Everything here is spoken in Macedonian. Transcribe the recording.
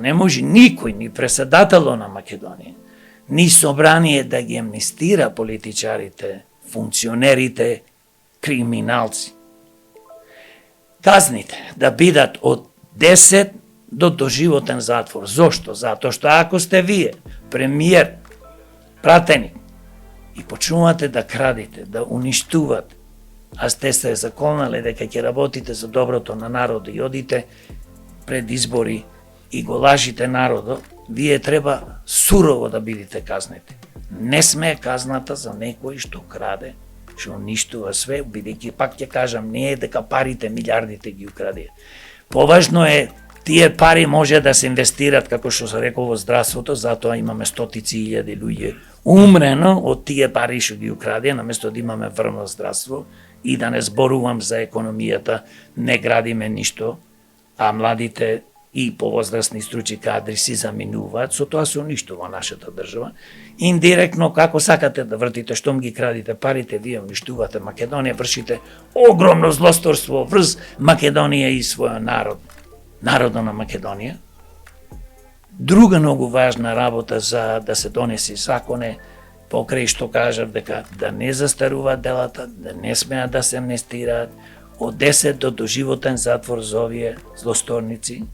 Не може никој, ни преседатело на Македонија, ни собрание да ги амнистира политичарите, функционерите, криминалци. Казните да бидат од 10 до доживотен затвор. Зошто? Затоа што ако сте вие, премиер, пратеник, и почнувате да крадите, да уништувате, а сте се заколнале дека ќе работите за доброто на народот и одите пред избори и го лажите народот, вие треба сурово да бидете казнети. Не сме казната за некој што краде, што уништува све, бидејќи пак ќе кажам, не е дека парите, милиардите ги украде. Поважно е, тие пари може да се инвестират, како што се рекол, во здравството, затоа имаме стотици илјади луѓе умрено од тие пари што ги украде, наместо да имаме врвно здравство, и да не зборувам за економијата, не градиме ништо, а младите и повозрастни стручи кадри си заминуваат, со тоа се уништува нашата држава. Индиректно, како сакате да вртите, штом ги крадите парите, вие уништувате Македонија, вршите огромно злосторство врз Македонија и својот народ, народот на Македонија. Друга многу важна работа за да се донеси закон е, покрај што кажав дека да не застаруваат делата, да не смеат да се амнестираат, од 10 до доживотен затвор за овие злосторници,